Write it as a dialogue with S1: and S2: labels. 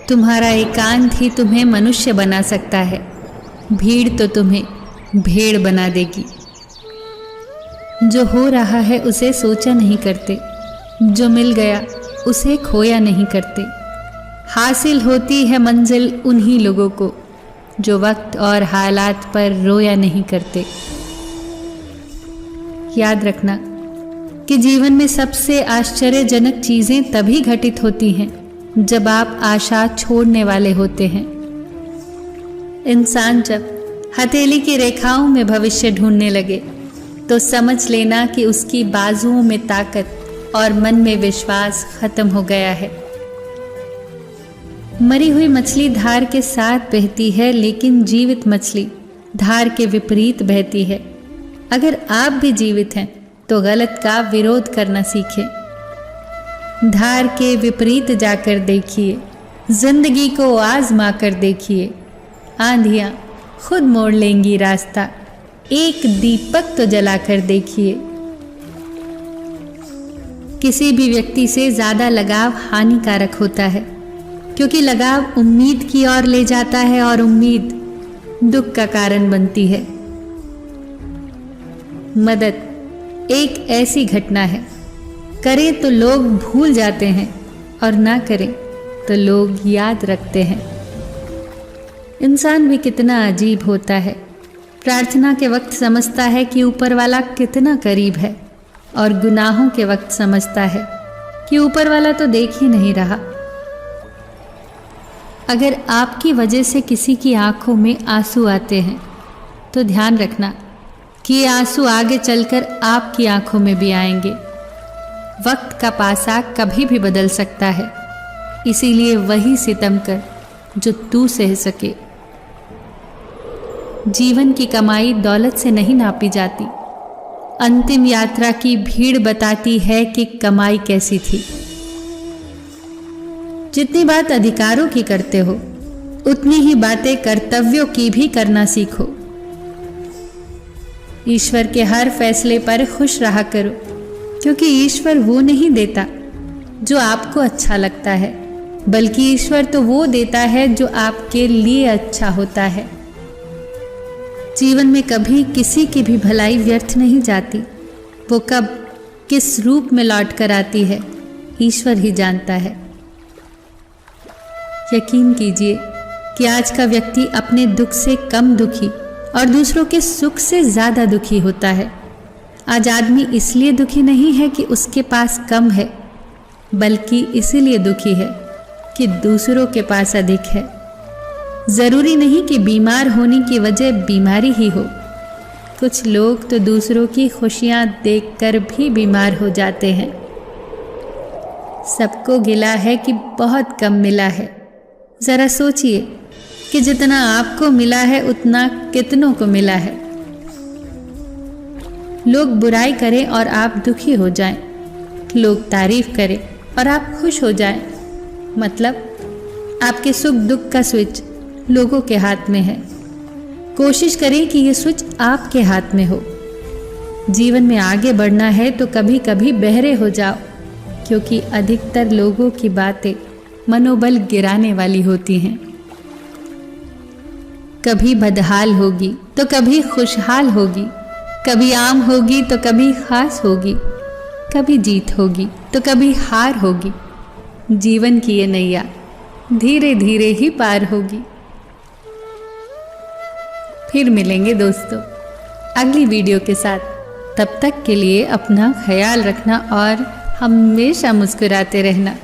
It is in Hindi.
S1: तुम्हारा एकांत ही तुम्हें मनुष्य बना सकता है। भीड़ तो तुम्हें भेड़ बना देगी। जो हो रहा है उसे सोचा नहीं करते, जो मिल गया उसे खोया नहीं करते। हासिल होती है मंजिल उन्हीं लोगों को जो वक्त और हालात पर रोया नहीं करते। याद रखना कि जीवन में सबसे आश्चर्यजनक चीजें तभी घटित होती हैं जब आप आशा छोड़ने वाले होते हैं। इंसान जब हथेली की रेखाओं में भविष्य ढूंढने लगे तो समझ लेना कि उसकी बाजुओं में ताकत और मन में विश्वास खत्म हो गया है। मरी हुई मछली धार के साथ बहती है, लेकिन जीवित मछली धार के विपरीत बहती है। अगर आप भी जीवित हैं तो गलत का विरोध करना सीखें। धार के विपरीत जाकर देखिए, जिंदगी को आजमा कर देखिए। आंधियां खुद मोड़ लेंगी रास्ता, एक दीपक तो जलाकर देखिए। किसी भी व्यक्ति से ज्यादा लगाव हानिकारक होता है, क्योंकि लगाव उम्मीद की ओर ले जाता है और उम्मीद दुख का कारण बनती है। मदद एक ऐसी घटना है, करें तो लोग भूल जाते हैं और ना करें तो लोग याद रखते हैं। इंसान भी कितना अजीब होता है। प्रार्थना के वक्त समझता है कि ऊपर वाला कितना करीब है, और गुनाहों के वक्त समझता है कि ऊपर वाला तो देख ही नहीं रहा। अगर आपकी वजह से किसी की आंखों में आंसू आते हैं तो ध्यान रखना कि ये आंसू आगे चलकर आपकी आंखों में भी आएंगे। वक्त का पासा कभी भी बदल सकता है, इसीलिए वही सितम कर जो तू सह सके। जीवन की कमाई दौलत से नहीं नापी जाती। अंतिम यात्रा की भीड़ बताती है कि कमाई कैसी थी। जितनी बात अधिकारों की करते हो, उतनी ही बातें कर्तव्यों की भी करना सीखो। ईश्वर के हर फैसले पर खुश रहा करो, क्योंकि ईश्वर वो नहीं देता जो आपको अच्छा लगता है, बल्कि ईश्वर तो वो देता है जो आपके लिए अच्छा होता है। जीवन में कभी किसी की भी भलाई व्यर्थ नहीं जाती। वो कब किस रूप में लौट कर आती है, ईश्वर ही जानता है। यकीन कीजिए कि आज का व्यक्ति अपने दुख से कम दुखी और दूसरों के सुख से ज्यादा दुखी होता है। आज आदमी इसलिए दुखी नहीं है कि उसके पास कम है, बल्कि इसीलिए दुखी है कि दूसरों के पास अधिक है। जरूरी नहीं कि बीमार होने की वजह बीमारी ही हो। कुछ लोग तो दूसरों की खुशियां देखकर भी बीमार हो जाते हैं। सबको गिला है कि बहुत कम मिला है। जरा सोचिए कि जितना आपको मिला है उतना कितनों को मिला है। लोग बुराई करें और आप दुखी हो जाएं, लोग तारीफ करें और आप खुश हो जाएं, मतलब आपके सुख दुख का स्विच लोगों के हाथ में है। कोशिश करें कि ये स्विच आपके हाथ में हो। जीवन में आगे बढ़ना है तो कभी कभी बहरे हो जाओ, क्योंकि अधिकतर लोगों की बातें मनोबल गिराने वाली होती हैं। कभी बदहाल होगी तो कभी खुशहाल होगी, कभी आम होगी तो कभी खास होगी, कभी जीत होगी तो कभी हार होगी। जीवन की ये नैया धीरे धीरे ही पार होगी। फिर मिलेंगे दोस्तों अगली वीडियो के साथ। तब तक के लिए अपना ख्याल रखना और हमेशा मुस्कुराते रहना।